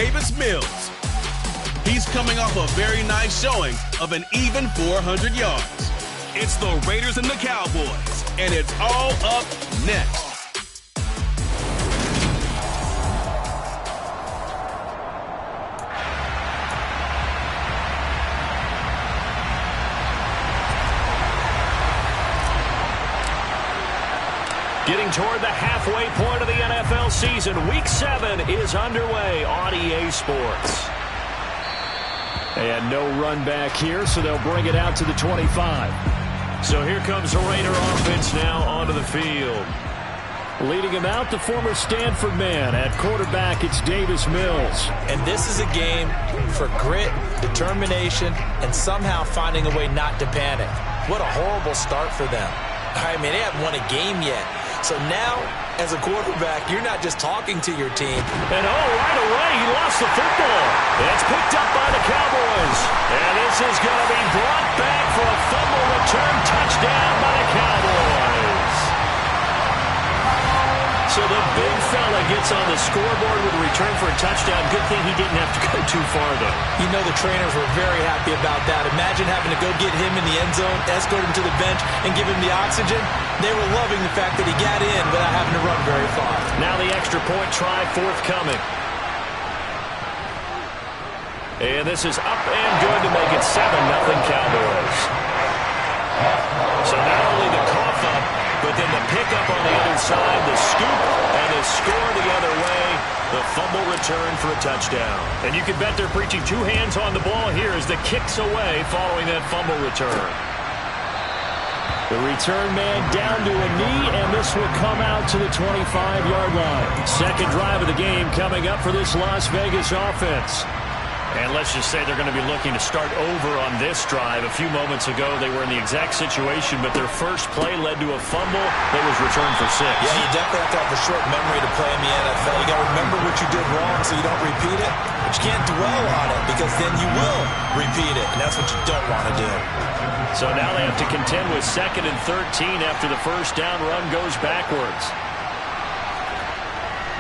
Davis Mills. He's coming off a very nice showing of an even 400 yards. It's the Raiders and the Cowboys, and it's all up next. Getting toward the halfway point of the NFL season, Week 7 is underway on EA Sports. And no run back here, so they'll bring it out to the 25. So here comes the Raider offense now onto the field. Leading him out, the former Stanford man. At quarterback, it's Davis Mills. And this is a game for grit, determination, and somehow finding a way not to panic. What a horrible start for them. I mean, they haven't won a game yet. So now, as a quarterback, you're not just talking to your team. And right away, he lost the football. It's picked up by the Cowboys. And this is going to be brought back for a fumble return touchdown by the Cowboys. So the big fella gets on the scoreboard with a return for a touchdown. Good thing he didn't have to go too far, though. You know the trainers were very happy about that. Imagine having to go get him in the end zone, escort him to the bench, and give him the oxygen. They were loving the fact that he got in without having to run very far. Now the extra point try forthcoming. And this is up and good to make it 7-0 Cowboys. So not only the cough up, but then the pickup on the other side, the scoop, and the score the other way, the fumble return for a touchdown. And you can bet they're preaching two hands on the ball here as the kick's away following that fumble return. The return man down to a knee, and this will come out to the 25-yard line. Second drive of the game coming up for this Las Vegas offense. And let's just say they're going to be looking to start over on this drive. A few moments ago, they were in the exact situation, but their first play led to a fumble that was returned for 6. Yeah, you definitely have to have a short memory to play in the NFL. You got to remember what you did wrong so you don't repeat it, but you can't dwell on it because then you will repeat it, and that's what you don't want to do. So now they have to contend with 2nd and 13 after the first down run goes backwards.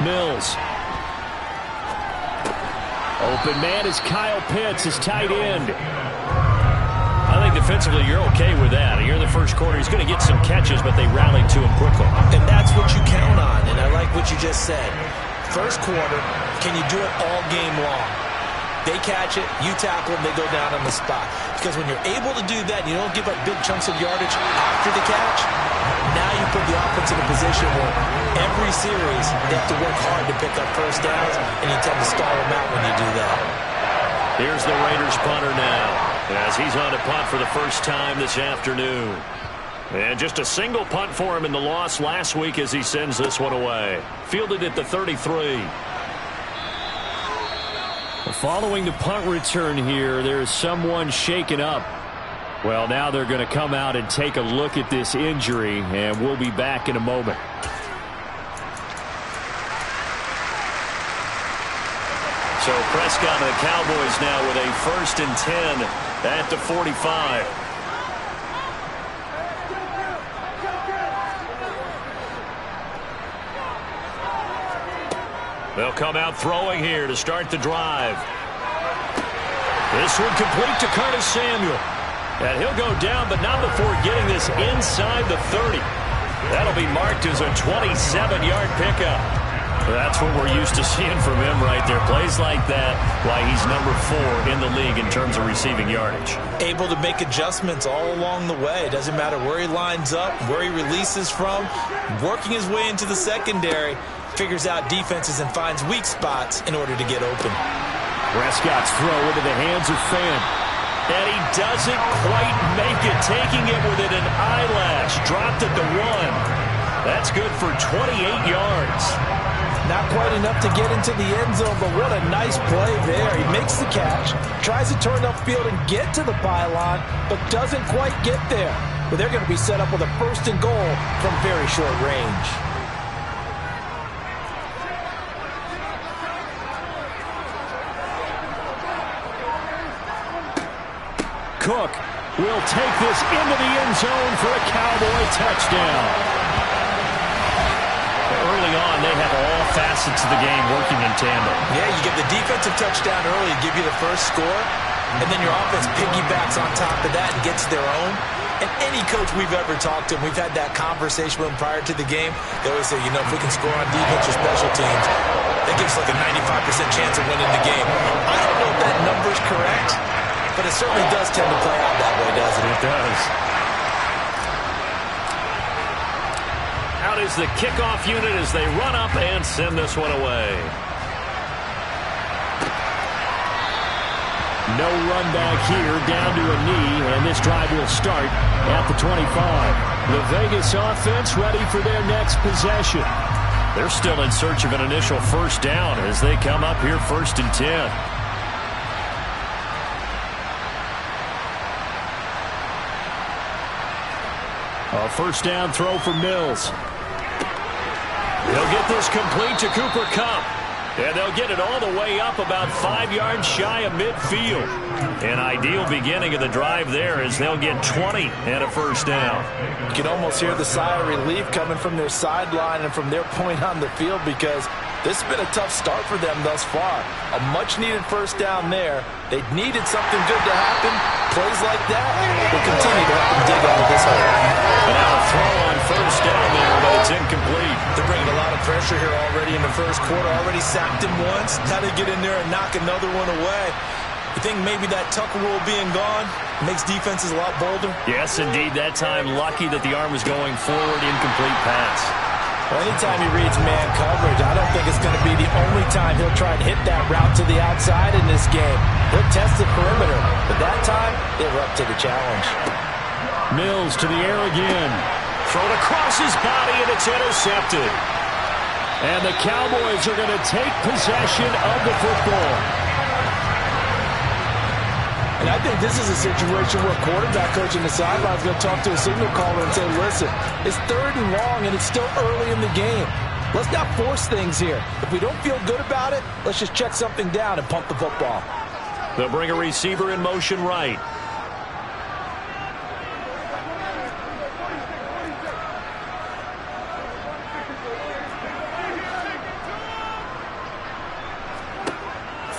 Mills. Open man is Kyle Pitts, his tight end. I think defensively you're okay with that. Here in the first quarter, he's going to get some catches, but they rallied to him quickly. And that's what you count on, and I like what you just said. First quarter, can you do it all game long? They catch it, you tackle them, they go down on the spot. Because when you're able to do that, you don't give up big chunks of yardage after the catch, now you put the offense in a position where every series they have to work hard to pick up first downs, and you tend to stall them out when you do that. Here's the Raiders punter now, as he's on to punt for the first time this afternoon. And just a single punt for him in the loss last week as he sends this one away. Fielded at the 33. Following the punt return here, there is someone shaken up. Well, now they're going to come out and take a look at this injury, and we'll be back in a moment. So Prescott and the Cowboys now with a 1st and 10 at the 45. They'll come out throwing here to start the drive. This one complete to Curtis Samuel. And he'll go down, but not before getting this inside the 30. That'll be marked as a 27-yard pickup. That's what we're used to seeing from him right there. Plays like that, why he's number 4 in the league in terms of receiving yardage. Able to make adjustments all along the way. Doesn't matter where he lines up, where he releases from. Working his way into the secondary. Figures out defenses and finds weak spots in order to get open. Prescott's throw into the hands of Fant. And he doesn't quite make it, taking it within an eyelash. Dropped it to 1. That's good for 28 yards. Not quite enough to get into the end zone, but what a nice play there. He makes the catch, tries to turn upfield and get to the pylon, but doesn't quite get there. But they're going to be set up with a 1st and goal from very short range. Cook will take this into the end zone for a Cowboy touchdown. early on, they have all facets of the game working in tandem. Yeah, you get the defensive touchdown early to give you the first score, and then your offense piggybacks on top of that and gets their own. And any coach we've ever talked to, and we've had that conversation with them prior to the game, they always say, if we can score on defense or special teams, that gives like a 95% chance of winning the game. I don't know if that number's correct, but it certainly does tend to play out that way, doesn't it? It does. Out is the kickoff unit as they run up and send this one away. No run back here, down to a knee, and this drive will start at the 25. The Vegas offense ready for their next possession. They're still in search of an initial first down as they come up here 1st and 10. A first down throw for Mills. He'll get this complete to Cooper Kupp. And they'll get it all the way up about 5 yards shy of midfield. An ideal beginning of the drive there as they'll get 20 and a first down. You can almost hear the sigh of relief coming from their sideline and from their point on the field because this has been a tough start for them thus far. A much-needed first down there. They needed something good to happen. Plays like that will continue to help them dig out of this hole. And now a throw on first down there, but it's incomplete. They're bringing a lot of pressure here already in the first quarter. Already sacked him once. Now they get in there and knock another one away. You think maybe that Tucker rule being gone makes defenses a lot bolder? Yes, indeed. That time, lucky that the arm was going forward, incomplete pass. Well, anytime he reads man coverage, I don't think it's going to be the only time he'll try to hit that route to the outside in this game. He'll test the perimeter, but that time, they were up to the challenge. Mills to the air again. Thrown across his body, and it's intercepted. And the Cowboys are going to take possession of the football. And I think this is a situation where quarterback coach in the sideline is going to talk to a signal caller and say, listen, it's 3rd and long and it's still early in the game. Let's not force things here. If we don't feel good about it, let's just check something down and pump the football. They'll bring a receiver in motion right.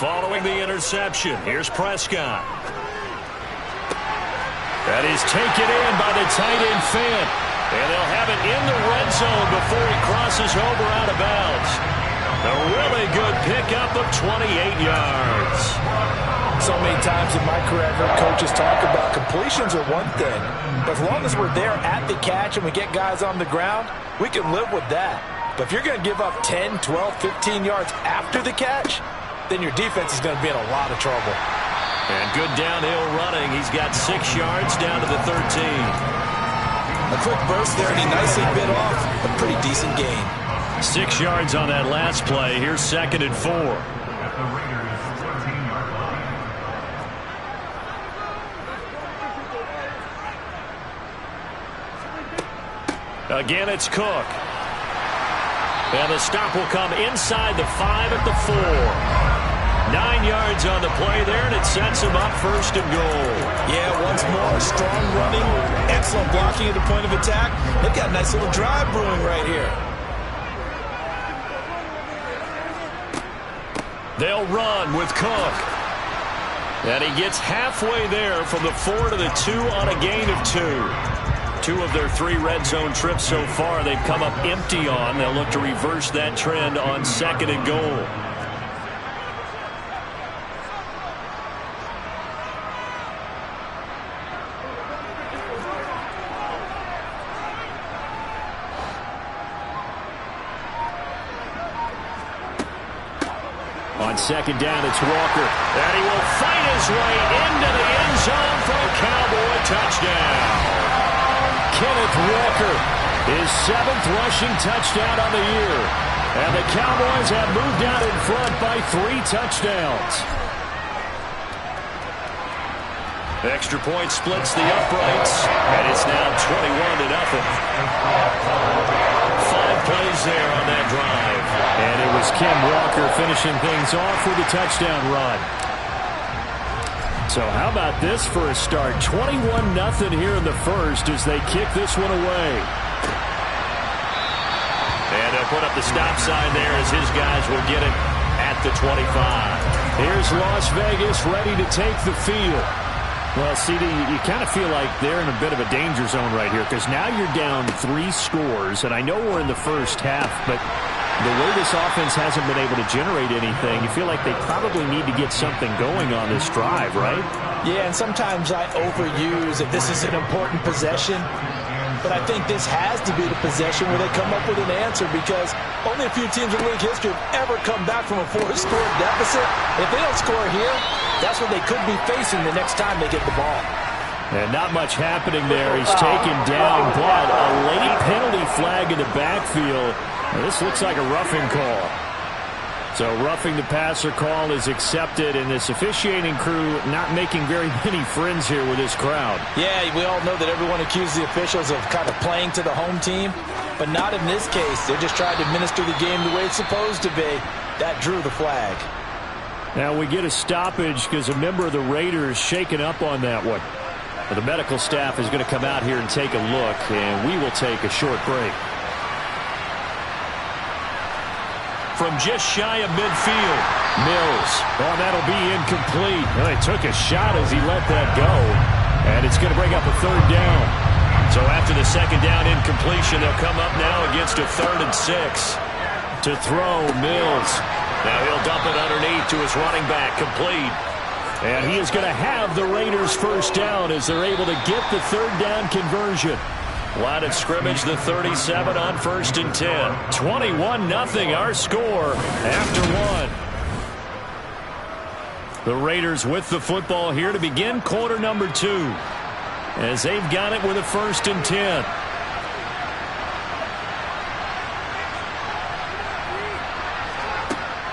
Following the interception, here's Prescott. That is taken in by the tight end Fant. And they'll have it in the red zone before he crosses over out of bounds. A really good pickup of 28 yards. So many times in my career, I've heard coaches talk about completions are one thing. But as long as we're there at the catch and we get guys on the ground, we can live with that. But if you're going to give up 10, 12, 15 yards after the catch, then your defense is going to be in a lot of trouble. And good downhill running. He's got 6 yards down to the 13. A quick burst there, and he nicely bit off a pretty decent gain. 6 yards on that last play. Here's 2nd and 4. Again, it's Cook. And the stop will come inside the 5 at the 4. 9 yards on the play there, and it sets him up 1st and goal. Yeah, once more, strong running, excellent blocking at the point of attack. They've got a nice little drive brewing right here. They'll run with Cook. And he gets halfway there from the 4 to the 2 on a gain of 2. 2 of their 3 red zone trips so far they've come up empty on. They'll look to reverse that trend on 2nd and goal. On 2nd down, it's Walker. And he will fight his way into the end zone for a Cowboy touchdown. Kenneth Walker, his 7th rushing touchdown on the year. And the Cowboys have moved out in front by 3 touchdowns. Extra point splits the uprights, and it's now 21-0. 5 plays there on that drive. And it was Ken Walker finishing things off with a touchdown run. So how about this for a start? 21-0 here in the first as they kick this one away. And they'll put up the stop sign there as his guys will get it at the 25. Here's Las Vegas ready to take the field. Well, CD, you kind of feel like they're in a bit of a danger zone right here because now you're down 3 scores, and I know we're in the first half, but the way this offense hasn't been able to generate anything, you feel like they probably need to get something going on this drive, right? Yeah, and sometimes I overuse if this is an important possession. But I think this has to be the possession where they come up with an answer because only a few teams in league history have ever come back from a 4-score deficit. If they don't score here, that's what they could be facing the next time they get the ball. And not much happening there. He's taken down, but a late penalty flag in the backfield. Now, this looks like a roughing call. So roughing the passer call is accepted, and this officiating crew not making very many friends here with this crowd. Yeah, we all know that everyone accuses the officials of kind of playing to the home team, but not in this case. They're just trying to administer the game the way it's supposed to be. That drew the flag. Now we get a stoppage because a member of the Raiders shaken up on that one. But the medical staff is going to come out here and take a look, and we will take a short break. From just shy of midfield, Mills. Oh, that'll be incomplete. Well, he took a shot as he let that go, and it's going to bring up a 3rd down. So after the 2nd down incompletion, they'll come up now against a 3rd and 6. To throw, Mills. Now he'll dump it underneath to his running back, complete. And he is going to have the Raiders' 1st down as they're able to get the 3rd down conversion. Line of scrimmage, the 37 on 1st and 10. 21-0 our score after 1. The Raiders with the football here to begin quarter number 2. As they've got it with a 1st and 10.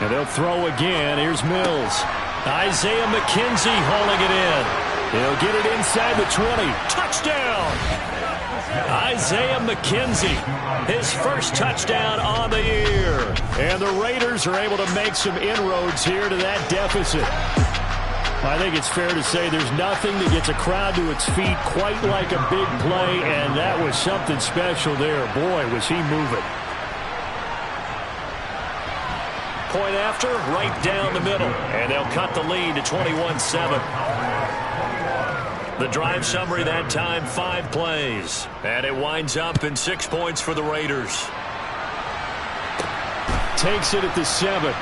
And they'll throw again. Here's Mills. Isaiah McKenzie hauling it in. He'll get it inside the 20. Touchdown! Isaiah McKenzie, his 1st touchdown on the year. And the Raiders are able to make some inroads here to that deficit. I think it's fair to say there's nothing that gets a crowd to its feet quite like a big play, and that was something special there. Boy, was he moving. Point after, right down the middle. And they'll cut the lead to 21-7. The drive summary that time, 5 plays. And it winds up in 6 points for the Raiders. Takes it at the 7.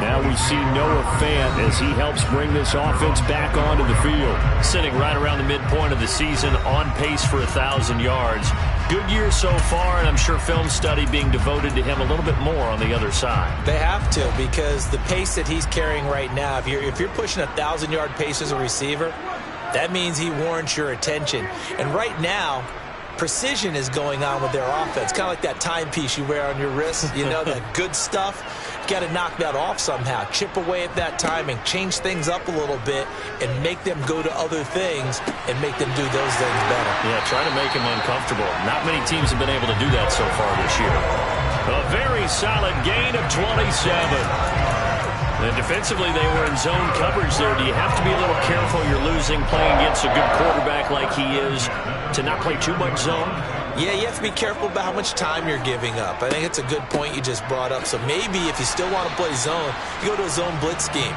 Now we see Noah Fant as he helps bring this offense back onto the field. Sitting right around the midpoint of the season, on pace for 1,000 yards. Good year so far, and I'm sure film study being devoted to him a little bit more on the other side. They have to, because the pace that he's carrying right now, if you're pushing 1,000-yard pace as a receiver, that means he warrants your attention. And right now, precision is going on with their offense. Kind of like that timepiece you wear on your wrist, you know, that good stuff. You got to knock that off somehow. Chip away at that timing, change things up a little bit, and make them go to other things and make them do those things better. Yeah, try to make them uncomfortable. Not many teams have been able to do that so far this year. A very solid gain of 27. And defensively, they were in zone coverage there. Do you have to be a little careful you're losing playing against a good quarterback like he is to not play too much zone? Yeah, you have to be careful about how much time you're giving up. I think it's a good point you just brought up. So maybe if you still want to play zone, you go to a zone blitz scheme.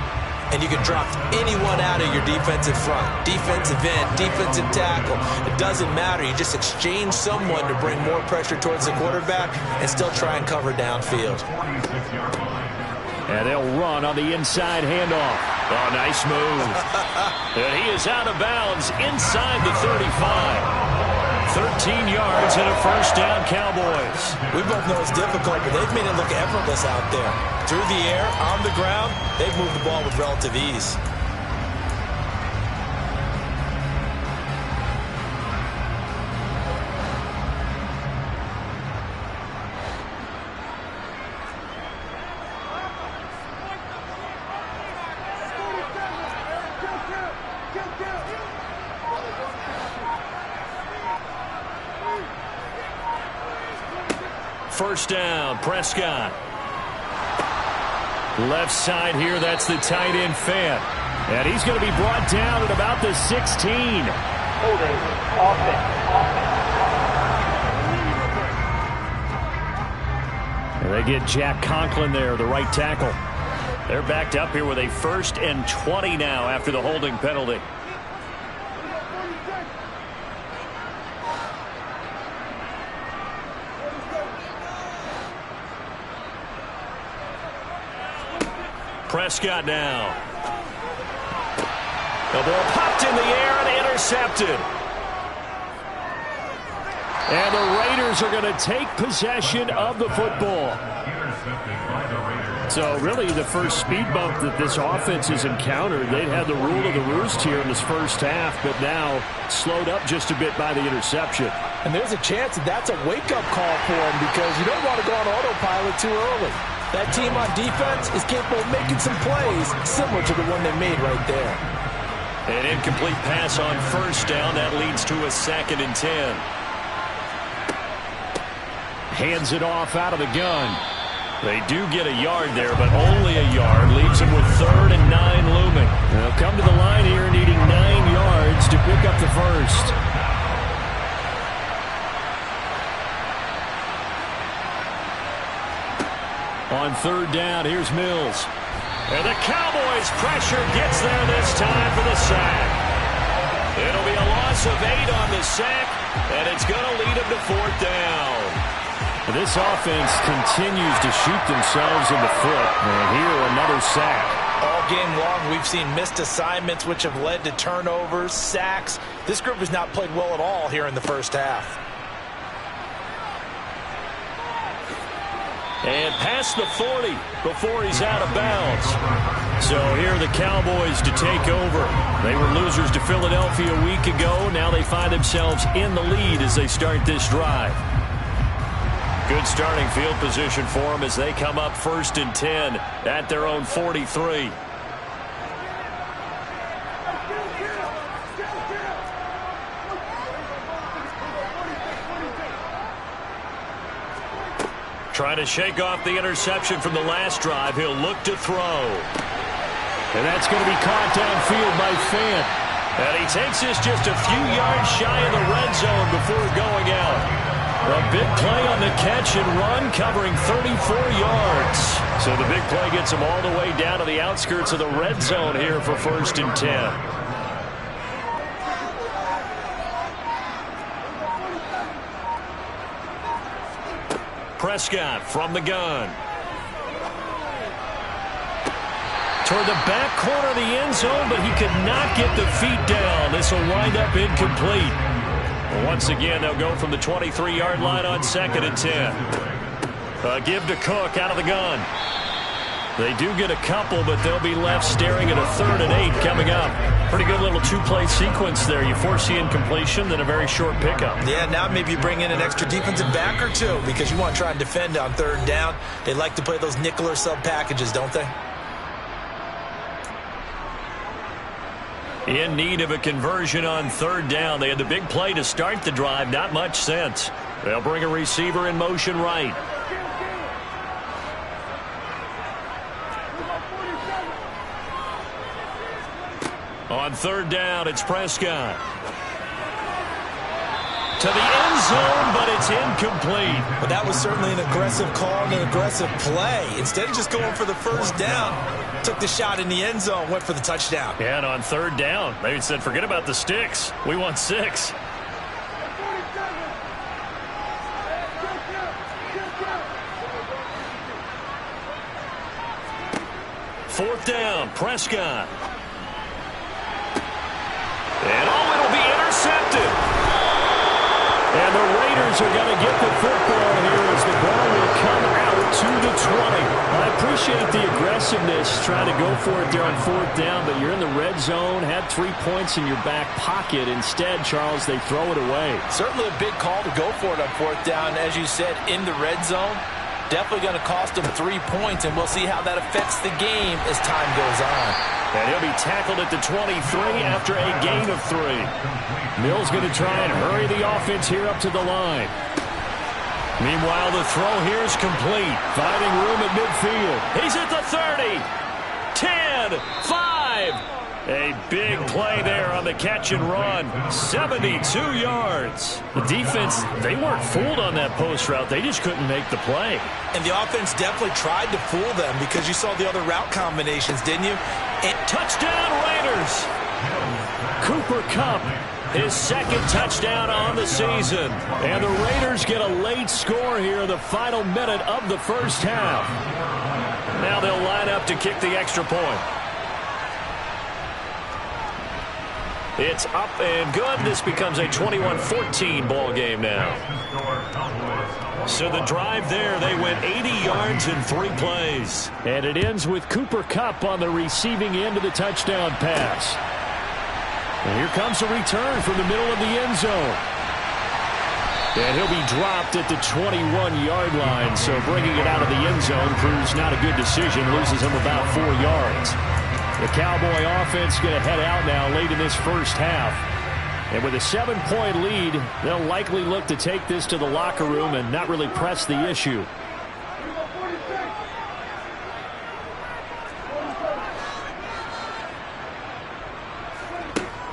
And you can drop anyone out of your defensive front. Defensive end, defensive tackle. It doesn't matter. You just exchange someone to bring more pressure towards the quarterback and still try and cover downfield. And they'll run on the inside handoff. Oh, nice move. And he is out of bounds inside the 35. 13 yards and a 1st down, Cowboys. We both know it's difficult, but they've made it look effortless out there. Through the air, on the ground, they've moved the ball with relative ease. First down, Prescott. Left side here, that's the tight end Fant. And he's going to be brought down at about the 16. Holding offense. They get Jack Conklin there, the right tackle. They're backed up here with a 1st and 20 now after the holding penalty. Prescott now. The ball popped in the air and intercepted. And the Raiders are going to take possession of the football. So really the first speed bump that this offense has encountered. They'd had the rule of the roost here in this first half, but now slowed up just a bit by the interception. And there's a chance that that's a wake-up call for them because you don't want to go on autopilot too early. That team on defense is capable of making some plays similar to the one they made right there. An incomplete pass on 1st down. That leads to a 2nd and 10. Hands it off out of the gun. They do get a yard there, but only a yard. Leaves them with 3rd and 9 looming. They'll come to the line here needing 9 yards to pick up the first. On 3rd down, here's Mills. And the Cowboys' pressure gets there this time for the sack. It'll be a loss of 8 on the sack, and it's going to lead them to 4th down. This offense continues to shoot themselves in the foot. And here, another sack. All game long, we've seen missed assignments, which have led to turnovers, sacks. This group has not played well at all here in the first half. And past the 40 before he's out of bounds. So here are the Cowboys to take over. They were losers to Philadelphia a week ago. Now they find themselves in the lead as they start this drive. Good starting field position for them as they come up 1st and 10 at their own 43. Trying to shake off the interception from the last drive. He'll look to throw. And that's going to be caught downfield by Fant. And he takes this just a few yards shy of the red zone before going out. A big play on the catch and run, covering 34 yards. So the big play gets him all the way down to the outskirts of the red zone here for 1st and 10. Prescott from the gun. Toward the back corner of the end zone, but he could not get the feet down. This will wind up incomplete. Once again, they'll go from the 23-yard line on 2nd and 10. Give to Cook out of the gun. They do get a couple, but they'll be left staring at a 3rd and 8 coming up. Pretty good little 2-play sequence there. You force the incompletion, then a very short pickup. Yeah, now maybe you bring in an extra defensive back or two because you want to try and defend on 3rd down. They like to play those nickel or sub packages, don't they? In need of a conversion on 3rd down. They had the big play to start the drive. Not much sense. They'll bring a receiver in motion right. On 3rd down, it's Prescott. To the end zone, but it's incomplete. But that was certainly an aggressive call and an aggressive play. Instead of just going for the 1st down, took the shot in the end zone, went for the touchdown. Yeah, and on 3rd down, they said, forget about the sticks. We want 6. Fourth down, Prescott. And it'll be intercepted. And the Raiders are going to get the football here as the ball will come out to the 20. I appreciate the aggressiveness trying to go for it there on 4th down, but you're in the red zone, had 3 points in your back pocket. Instead, Charles, they throw it away. Certainly a big call to go for it on 4th down. As you said, in the red zone, definitely going to cost them 3 points, and we'll see how that affects the game as time goes on. And he'll be tackled at the 23 after a gain of 3. Mills going to try and hurry the offense here up to the line. Meanwhile, the throw here is complete. Finding room at midfield. He's at the 30. 10, 5. A big play there on the catch and run. 72 yards. The defense, they weren't fooled on that post route. They just couldn't make the play. And the offense definitely tried to fool them because you saw the other route combinations, didn't you? Touchdown Raiders. Cooper Kupp, his second touchdown on the season. And the Raiders get a late score here in the final minute of the first half. Now they'll line up to kick the extra point. It's up and good. This becomes a 21-14 ball game now. So the drive there, they went 80 yards in 3 plays. And it ends with Cooper Kupp on the receiving end of the touchdown pass. And here comes a return from the middle of the end zone. And he'll be dropped at the 21-yard line. So bringing it out of the end zone proves not a good decision. Loses him about 4 yards. The Cowboy offense going to head out now late in this first half. And with a 7-point lead, they'll likely look to take this to the locker room and not really press the issue.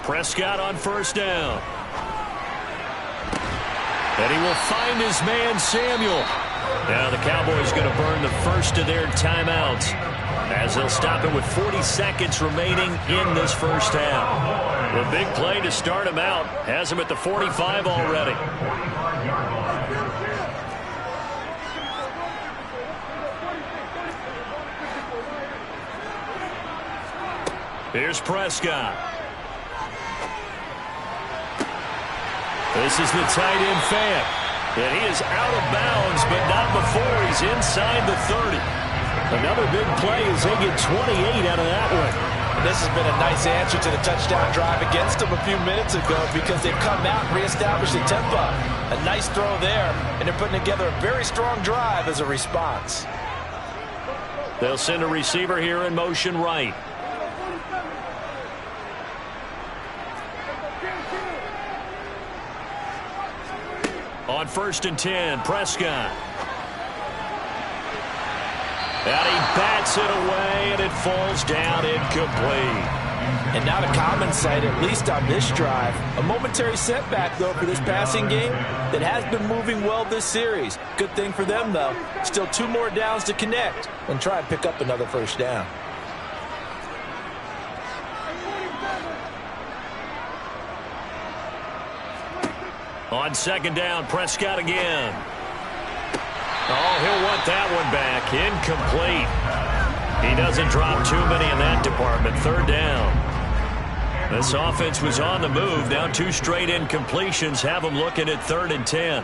Prescott on first down. And he will find his man Samuel. Now the Cowboys going to burn the first of their timeouts, as they'll stop it with 40 seconds remaining in this first half. A big play to start him out. Has him at the 45 already. Here's Prescott. This is the tight end Fant. And he is out of bounds, but not before he's inside the 30. Another big play as they get 28 out of that one. This has been a nice answer to the touchdown drive against them a few minutes ago because they've come out and reestablished the tempo. A nice throw there, and they're putting together a very strong drive as a response. They'll send a receiver here in motion right. On 1st and 10, Prescott. And he bats it away, and it falls down incomplete. And not a common sight, at least on this drive. A momentary setback, though, for this passing game that has been moving well this series. Good thing for them, though. Still 2 more downs to connect and try and pick up another first down. On 2nd down, Prescott again. Oh, he'll want that one back. Incomplete. He doesn't drop too many in that department. 3rd down. This offense was on the move. Now 2 straight incompletions have them looking at 3rd and 10.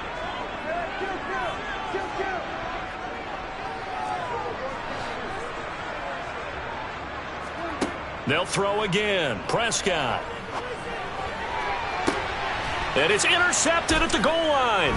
They'll throw again. Prescott. And it's intercepted at the goal line.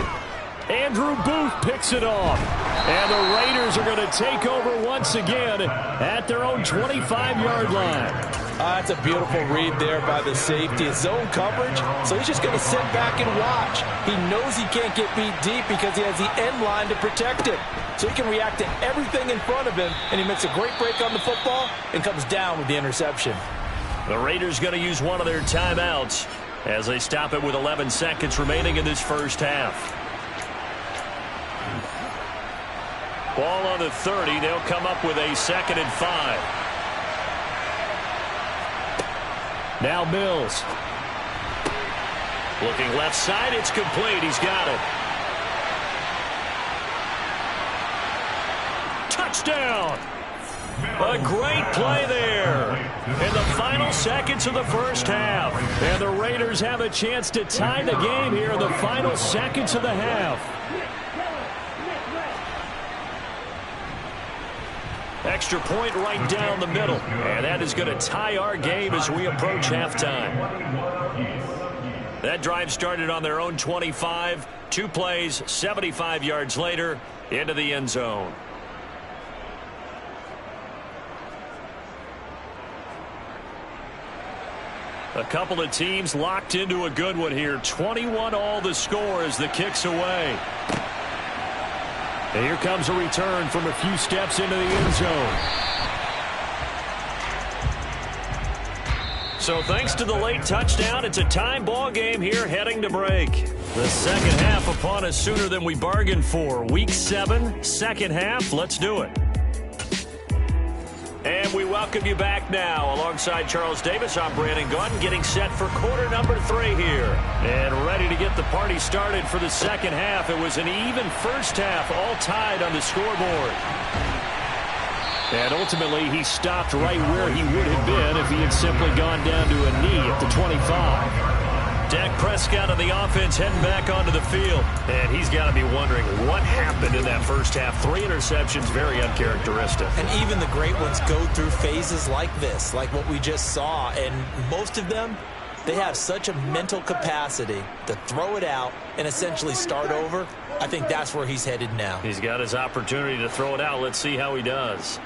Andrew Booth picks it off. And the Raiders are going to take over once again at their own 25-yard line. That's a beautiful read there by the safety. It's zone coverage, so he's just going to sit back and watch. He knows he can't get beat deep because he has the end line to protect it. So he can react to everything in front of him, and he makes a great break on the football and comes down with the interception. The Raiders going to use one of their timeouts as they stop it with 11 seconds remaining in this first half. Ball on the 30. They'll come up with a 2nd and 5. Now Mills. Looking left side. It's complete. He's got it. Touchdown. A great play there in the final seconds of the first half. And the Raiders have a chance to tie the game here in the final seconds of the half. Extra point right down the middle. And that is going to tie our game as we approach halftime. That drive started on their own 25. 2 plays, 75 yards later, into the end zone. A couple of teams locked into a good one here. 21 all the score as the kick's away. And here comes a return from a few steps into the end zone. So thanks to the late touchdown, it's a time ball game here heading to break. The second half upon us sooner than we bargained for. Week 7, second half. Let's do it. And we welcome you back now. Alongside Charles Davis, I'm Brandon Gaudin, getting set for quarter number 3 here. And ready to get the party started for the second half. It was an even first half, all tied on the scoreboard. And ultimately, he stopped right where he would have been if he had simply gone down to a knee at the 25. Dak Prescott on the offense heading back onto the field. And he's got to be wondering what happened in that first half. 3 interceptions, very uncharacteristic. And even the great ones go through phases like this, like what we just saw. And most of them, they have such a mental capacity to throw it out and essentially start over. I think that's where he's headed now. He's got his opportunity to throw it out. Let's see how he does.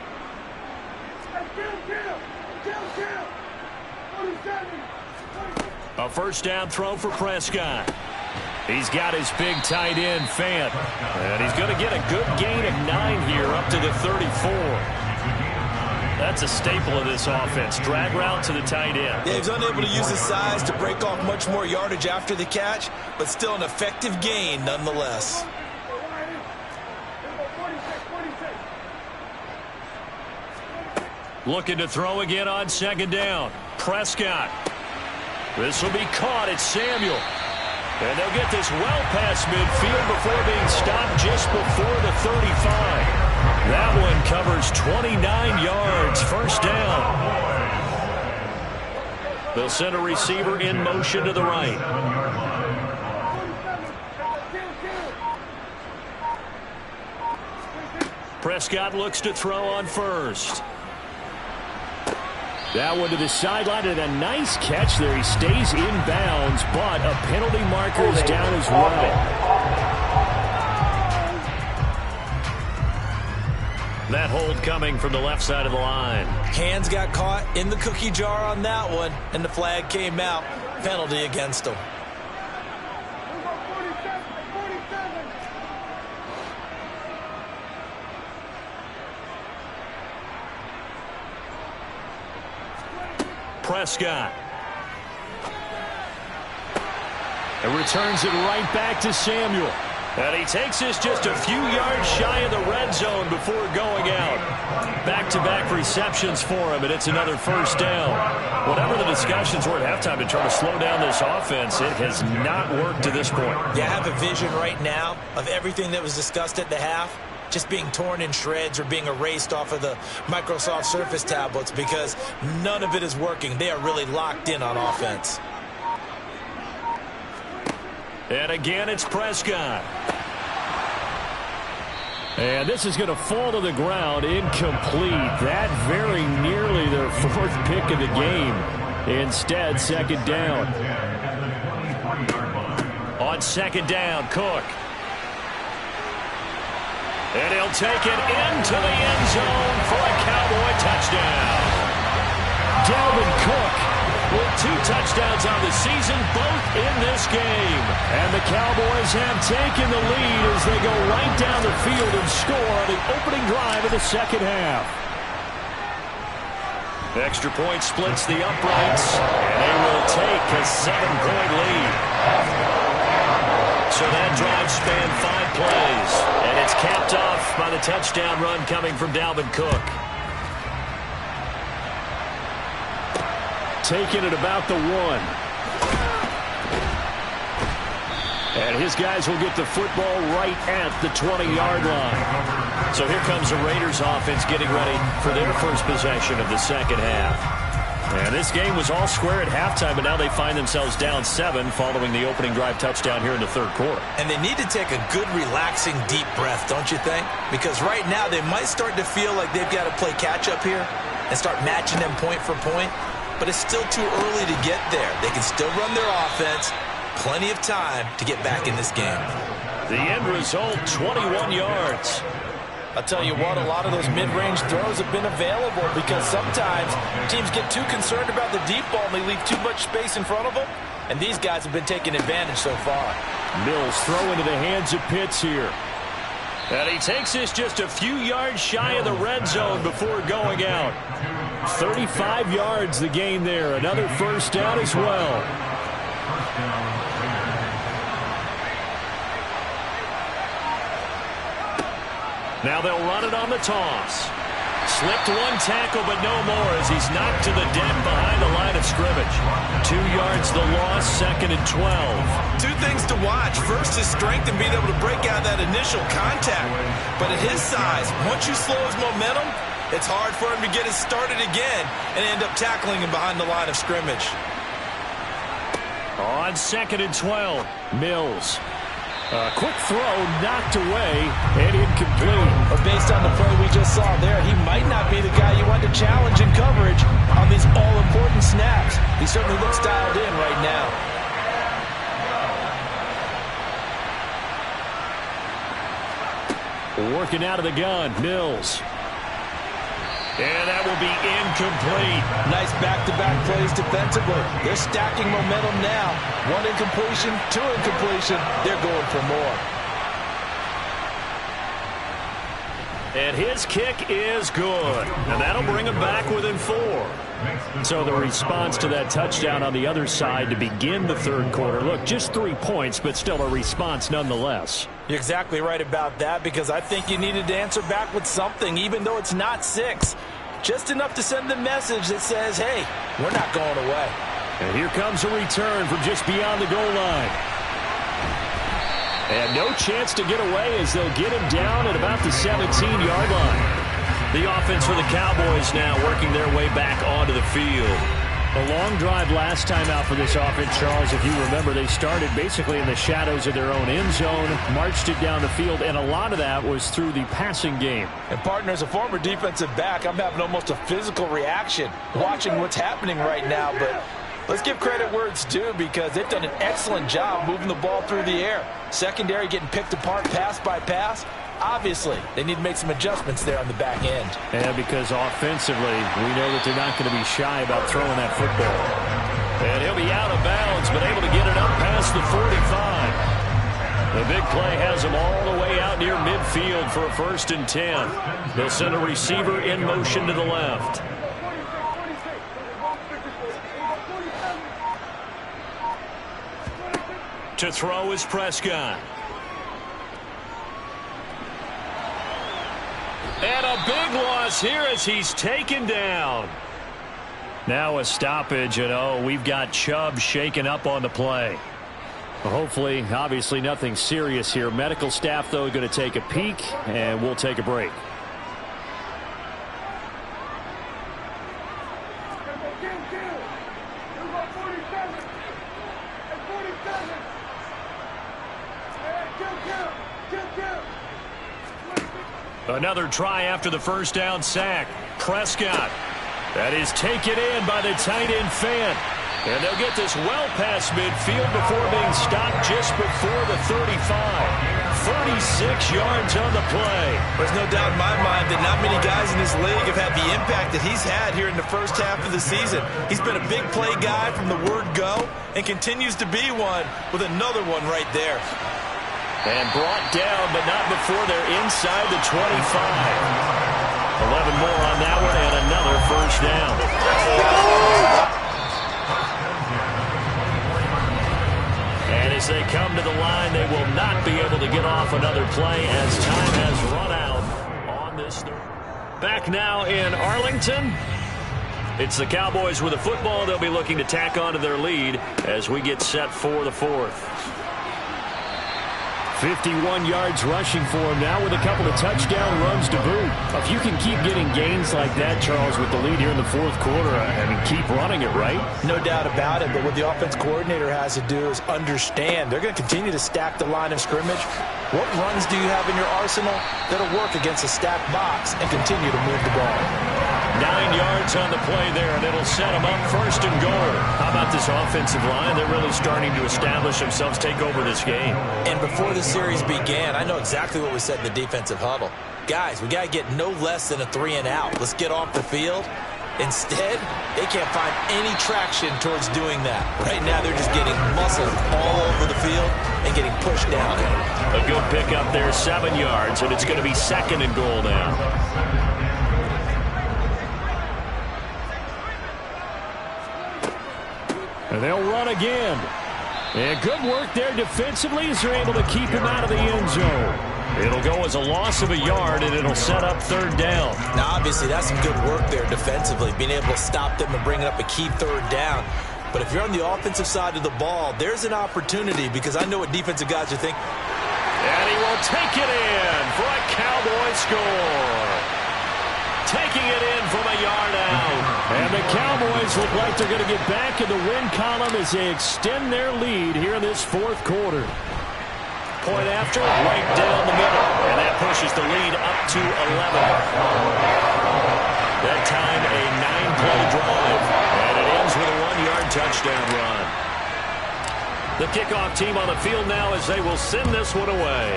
A first down throw for Prescott. He's got his big tight end, Fant. And he's going to get a good gain of 9 here up to the 34. That's a staple of this offense. Drag route to the tight end. Yeah, he's unable to use his size to break off much more yardage after the catch, but still an effective gain nonetheless. Looking to throw again on second down. Prescott. This will be caught at Samuel. And they'll get this well past midfield before being stopped just before the 35. That one covers 29 yards. First down. They'll send a receiver in motion to the right. Prescott looks to throw on first. That one to the sideline, and a nice catch there. He stays in bounds, but a penalty marker is down as well. That hold coming from the left side of the line. Hands got caught in the cookie jar on that one, and the flag came out. Penalty against him. Prescott. And returns it right back to Samuel. And he takes this just a few yards shy of the red zone before going out. Back-to-back receptions for him, and it's another first down. Whatever the discussions were at halftime to try to slow down this offense, it has not worked to this point. Yeah, I have a vision right now of everything that was discussed at the half just being torn in shreds or being erased off of the Microsoft Surface tablets because none of it is working. They are really locked in on offense. And again, it's Prescott. And this is going to fall to the ground, incomplete. That very nearly their 4th pick of the game. Instead, second down. On second down, Cook. And he'll take it into the end zone for a Cowboy touchdown. Dalvin Cook with 2 touchdowns on the season, both in this game. And the Cowboys have taken the lead as they go right down the field and score on the opening drive of the second half. Extra point splits the uprights, and they will take a 7-point lead. So that drive spanned 5 plays, and it's capped off by the touchdown run coming from Dalvin Cook. Taking it about the 1. And his guys will get the football right at the 20-yard line. So here comes the Raiders offense getting ready for their first possession of the second half. And this game was all square at halftime, but now they find themselves down 7 following the opening drive touchdown here in the third quarter. And they need to take a good, relaxing, deep breath, don't you think? Because right now they might start to feel like they've got to play catch-up here and start matching them point for point. But it's still too early to get there. They can still run their offense. Plenty of time to get back in this game. The end result, 21 yards. I'll tell you what, a lot of those mid-range throws have been available because sometimes teams get too concerned about the deep ball and they leave too much space in front of them. And these guys have been taking advantage so far. Mills throw into the hands of Pitts here. And he takes this just a few yards shy of the red zone before going out. 35 yards the gain there. Another first down as well. Now they'll run it on the toss. Slipped one tackle, but no more as he's knocked to the deck behind the line of scrimmage. 2 yards the loss, 2nd and 12. Two things to watch. First, his strength and being able to break out that initial contact. But at his size, once you slow his momentum, it's hard for him to get it started again and end up tackling him behind the line of scrimmage. On 2nd and 12, Mills. A quick throw knocked away and incomplete. But based on the play we just saw there, he might not be the guy you want to challenge in coverage on these all-important snaps. He certainly looks dialed in right now. Working out of the gun, Mills. And that will be incomplete. Nice back-to-back plays defensively. They're stacking momentum now. 1 incompletion, 2 incompletion. They're going for more. And his kick is good. And that'll bring him back within 4. So the response to that touchdown on the other side to begin the third quarter. Look, just 3 points, but still a response nonetheless. You're exactly right about that, because I think you needed to answer back with something, even though it's not 6. Just enough to send the message that says, hey, we're not going away. And here comes a return from just beyond the goal line. And no chance to get away as they'll get him down at about the 17-yard line. The offense for the Cowboys now working their way back onto the field. A long drive last time out for this offense, Charles. If you remember, they started basically in the shadows of their own end zone, marched it down the field, and a lot of that was through the passing game. And, partner, as a former defensive back, I'm having almost a physical reaction watching what's happening right now. But let's give credit where it's due, because they've done an excellent job moving the ball through the air. Secondary getting picked apart pass by pass. Obviously, they need to make some adjustments there on the back end. And because offensively, we know that they're not going to be shy about throwing that football. And he'll be out of bounds, but able to get it up past the 45. The big play has him all the way out near midfield for a 1st and 10. They'll send a receiver in motion to the left. To throw is Prescott. And a big loss here as he's taken down. Now a stoppage, and we've got Chubb shaken up on the play. Hopefully, obviously nothing serious here. Medical staff, though, going to take a peek, and we'll take a break. Another try after the first down sack. Prescott. That is taken in by the tight end Fant. And they'll get this well past midfield before being stopped just before the 35. 36 yards on the play. There's no doubt in my mind that not many guys in this league have had the impact that he's had here in the first half of the season. He's been a big play guy from the word go and continues to be one with another one right there. And brought down, but not before they're inside the 25. 11 more on that one, and another first down. And as they come to the line, they will not be able to get off another play as time has run out on this third. Back now in Arlington. It's the Cowboys with the football. They'll be looking to tack onto their lead as we get set for the 4th. 51 yards rushing for him now with a couple of touchdown runs to boot. If you can keep getting gains like that, Charles, with the lead here in the 4th quarter, I mean, keep running it, right? No doubt about it, but what the offense coordinator has to do is understand they're going to continue to stack the line of scrimmage. What runs do you have in your arsenal that'll work against a stacked box and continue to move the ball? 9 yards on the play there, and it'll set them up 1st and goal. How about this offensive line? They're really starting to establish themselves, take over this game. And before the series began, I know exactly what we said in the defensive huddle. Guys, we got to get no less than a 3 and out. Let's get off the field. Instead, they can't find any traction towards doing that. Right now, they're just getting muscled all over the field and getting pushed down. A good pickup there, 7 yards, and it's going to be 2nd and goal now. And they'll run again. And good work there defensively as they're able to keep him out of the end zone. It'll go as a loss of a yard, and it'll set up 3rd down. Now, obviously, that's some good work there defensively, being able to stop them and bring up a key 3rd down. But if you're on the offensive side of the ball, there's an opportunity, because I know what defensive guys are thinking. And he will take it in for a Cowboy score. Taking it in from a yard out. And the Cowboys look like they're going to get back in the win column as they extend their lead here in this 4th quarter. Point after, right down the middle. And that pushes the lead up to 11. That time, a 9-play drive. And it ends with a 1-yard touchdown run. The kickoff team on the field now as they will send this one away.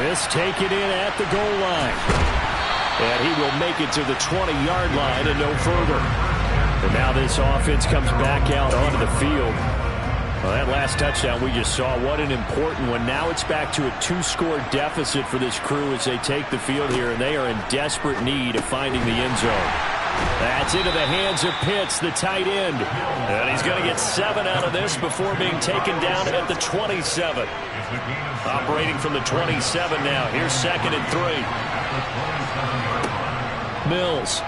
This taken in at the goal line. And he will make it to the 20-yard line and no further. And now this offense comes back out onto the field. Well, that last touchdown we just saw, what an important one. Now it's back to a 2-score deficit for this crew as they take the field here, and they are in desperate need of finding the end zone. That's into the hands of Pitts, the tight end. And he's going to get 7 out of this before being taken down at the 27. Operating from the 27 now. Here's 2nd and 3. Mills.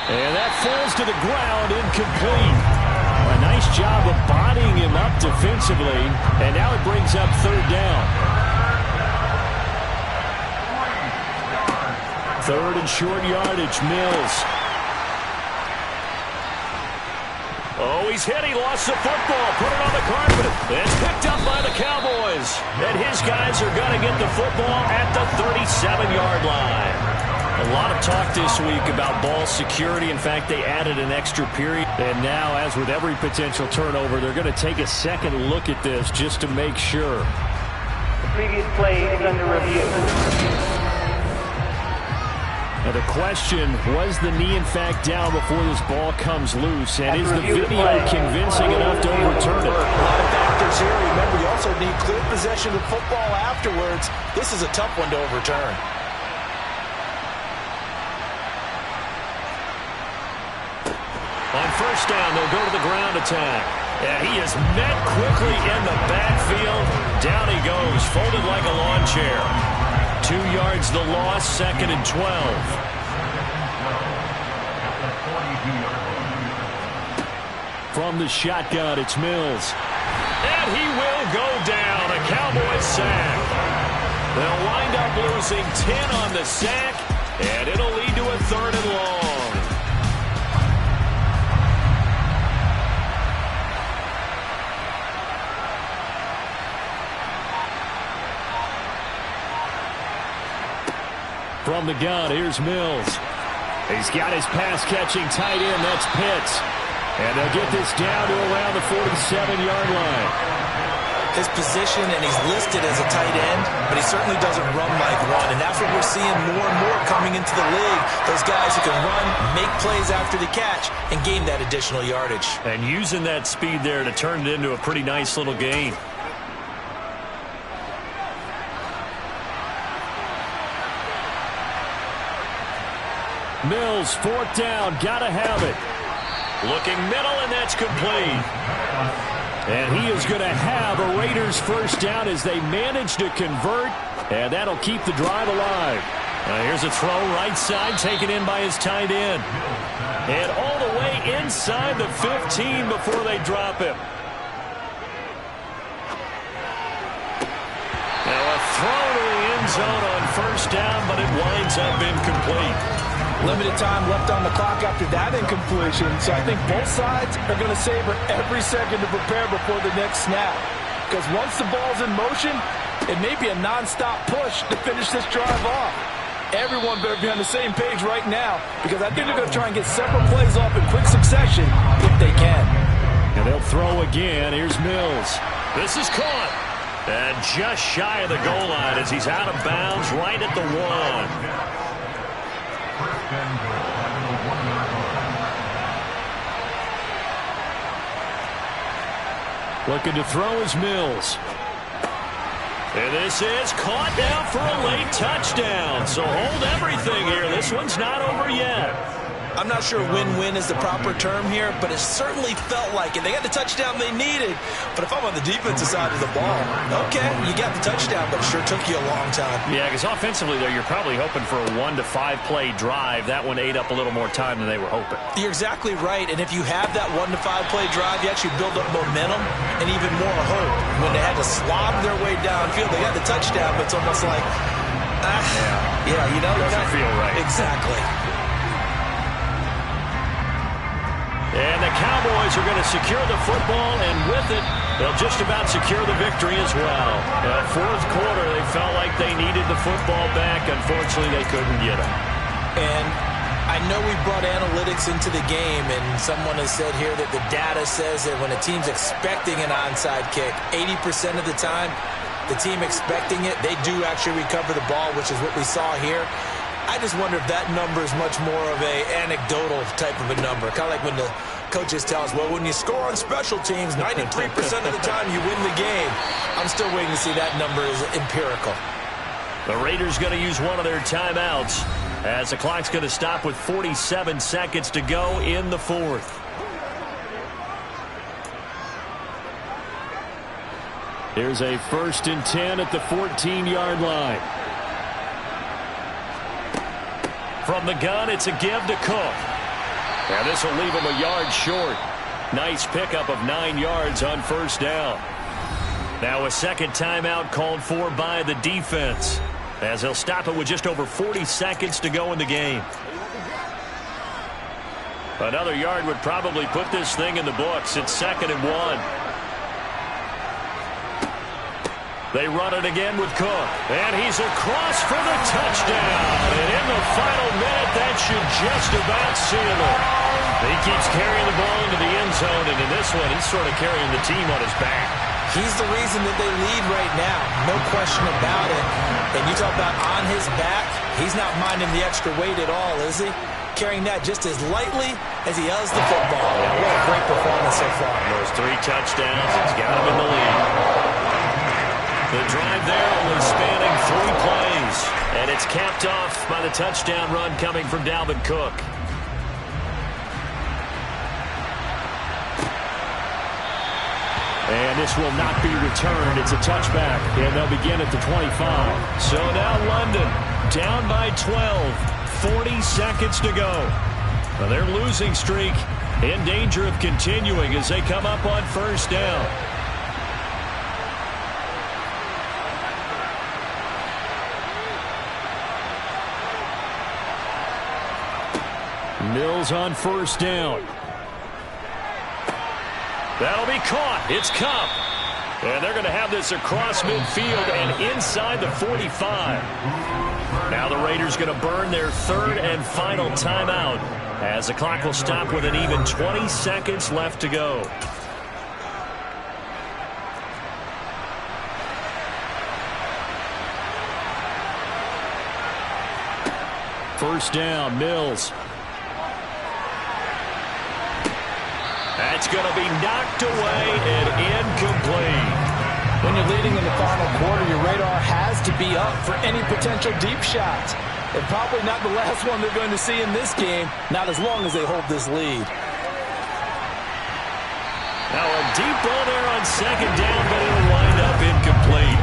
And that falls to the ground, incomplete. A nice job of bodying him up defensively, and now it brings up 3rd down. 3rd and short yardage, Mills. Oh, he's hit. He lost the football. Put it on the carpet. It's picked up by the Cowboys. And his guys are going to get the football at the 37-yard line. A lot of talk this week about ball security. In fact, they added an extra period. And now, as with every potential turnover, they're going to take a second look at this just to make sure. The previous play is under review. Now the question, was the knee in fact down before this ball comes loose? And is the video convincing enough to overturn it? A lot of factors here. Remember, you also need clear possession of football afterwards. This is a tough one to overturn. On 1st down, they'll go to the ground attack. And he is met quickly in the backfield. Down he goes, folded like a lawn chair. 2 yards the loss, 2nd and 12. From the shotgun, it's Mills. And he will go down. A Cowboys sack. They'll wind up losing 10 on the sack, and it'll lead to a 3rd and long. From the gun, here's Mills. He's got his pass-catching tight end. That's Pitts. And they'll get this down to around the 47-yard line. His position, and he's listed as a tight end, but he certainly doesn't run like one. And that's what we're seeing more and more coming into the league. Those guys who can run, make plays after the catch, and gain that additional yardage. And using that speed there to turn it into a pretty nice little gain. Mills, 4th down, gotta have it. Looking middle, and that's complete. And he is going to have a Raiders 1st down as they manage to convert, and that'll keep the drive alive. Here's a throw right side, taken in by his tight end. And all the way inside the 15 before they drop him. Now a throw to the end zone on 1st down, but it winds up incomplete. Limited time left on the clock after that incompletion, so I think both sides are going to savor every second to prepare before the next snap. Because once the ball's in motion, it may be a non-stop push to finish this drive off. Everyone better be on the same page right now, because I think they're going to try and get several plays off in quick succession if they can. And they'll throw again. Here's Mills. This is caught. And just shy of the goal line as he's out of bounds right at the 1. Looking to throw is Mills. And this is caught down for a late touchdown. So hold everything here. This one's not over yet. I'm not sure win-win is the proper term here, but it certainly felt like it. They got the touchdown they needed, but if I'm on the defensive side of the ball, okay, you got the touchdown, but it sure took you a long time. Yeah, because offensively, though, you're probably hoping for a 1 to 5 play drive. That one ate up a little more time than they were hoping. You're exactly right, and if you have that 1 to 5 play drive, you actually build up momentum and even more hope. When they had to slob their way downfield, they got the touchdown, but it's almost like, yeah, you know, doesn't feel right. Exactly. And the Cowboys are going to secure the football, and with it, they'll just about secure the victory as well. Fourth quarter, they felt like they needed the football back. Unfortunately, they couldn't get it. And I know we brought analytics into the game, and someone has said here that the data says that when a team's expecting an onside kick, 80% of the time, the team expecting it, they do actually recover the ball, which is what we saw here. I just wonder if that number is much more of a anecdotal type of a number. Kind of like when the coaches tell us, well, when you score on special teams, 93% of the time you win the game. I'm still waiting to see that number is empirical. The Raiders going to use one of their timeouts as the clock's going to stop with 47 seconds to go in the fourth. Here's a 1st and 10 at the 14-yard line. From the gun, it's a give to Cook. Now this will leave him a yard short. Nice pickup of 9 yards on first down. Now a second timeout called for by the defense, as he'll stop it with just over 40 seconds to go in the game. Another yard would probably put this thing in the books. It's 2nd and 1. They run it again with Cook. And he's across for the touchdown. And in the final minute, that should just about seal it. He keeps carrying the ball into the end zone. And in this one, he's sort of carrying the team on his back. He's the reason that they lead right now. No question about it. And you talk about on his back, he's not minding the extra weight at all, is he? Carrying that just as lightly as he does the football. What a great performance so far. Those 3 touchdowns, it's got him in the lead. The drive there only spanning 3 plays. And it's capped off by the touchdown run coming from Dalvin Cook. And this will not be returned. It's a touchback, and they'll begin at the 25. So now London down by 12. 40 seconds to go. Now their losing streak in danger of continuing as they come up on first down. Mills on first down. That'll be caught. It's Kupp. And they're going to have this across midfield and inside the 45. Now the Raiders going to burn their 3rd and final timeout as the clock will stop with an even 20 seconds left to go. First down, Mills. That's going to be knocked away and incomplete. When you're leading in the final quarter, your radar has to be up for any potential deep shots. And probably not the last one they're going to see in this game, not as long as they hold this lead. Now a deep ball there on 2nd down, but it'll wind up incomplete.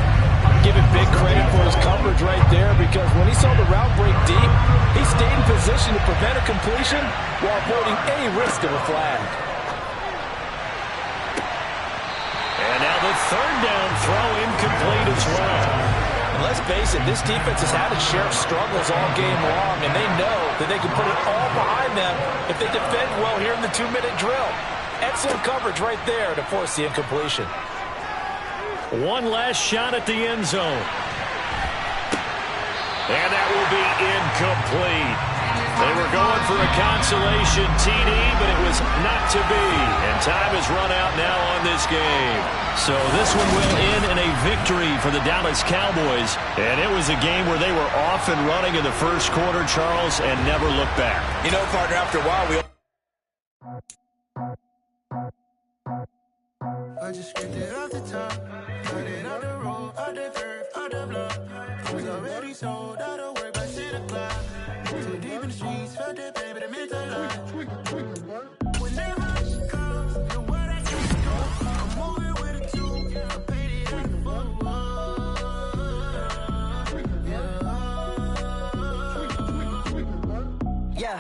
Give him big credit for his coverage right there, because when he saw the route break deep, he stayed in position to prevent a completion while avoiding any risk of a flag. And now the 3rd down throw incomplete as well. And let's face it, this defense has had its share of struggles all game long, and they know that they can put it all behind them if they defend well here in the 2-minute drill. Excellent coverage right there to force the incompletion. One last shot at the end zone. And that will be incomplete. They were going for a consolation TD, but it was not to be. And time has run out now on this game. So this one will end in a victory for the Dallas Cowboys. And it was a game where they were off and running in the first quarter, Charles, and never looked back. You know, partner, after a while, I just scraped it off the top, cut it on the road, on the curve, on the block. Was already sold, out of work by 6 o'clock. Too deep in the streets, felt that pain, but it meant a lot. Whenever she comes, you know what I can do. I'm moving with a two, I paid it on the phone. Yeah,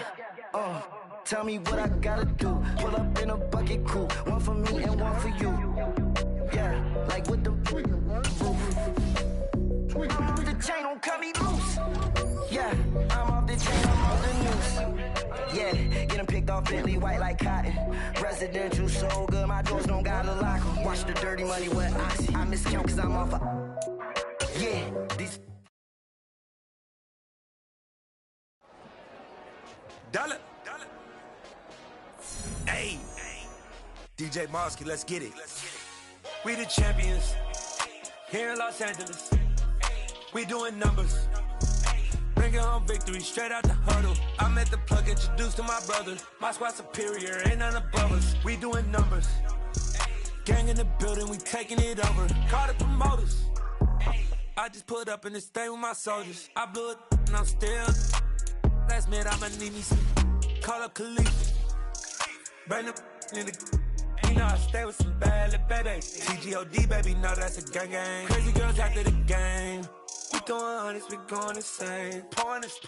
tell me what I gotta do. Pull up in a bucket crew, one for me and one for you. Yeah, like with the roof. The chain don't cut me loose. Yeah, I'm off the chain, I'm off the noose. Yeah, get them picked off Bentley, white like cotton. Residential so good, my doors don't gotta lock 'em. Watch the dirty money with Oxy. I miscount cause I'm off a... Yeah, these... Dollar. Hey, DJ Mosky, let's get it. We the champions here in Los Angeles. We doing numbers, bringing home victory straight out the huddle. I'm at the plug, introduced to my brother. My squad superior, ain't none above us. We doing numbers, gang in the building, we taking it over. Call the promoters. I just put up in this thing with my soldiers. I blew it and I'm still. Last minute I'ma need me some. Call up Khalifa. Bring the in the. You know I stay with some bad little babies. TGOD, baby, know that's a gang gang. Crazy girls after the game. We throwing hundreds, we going insane. Pouring this.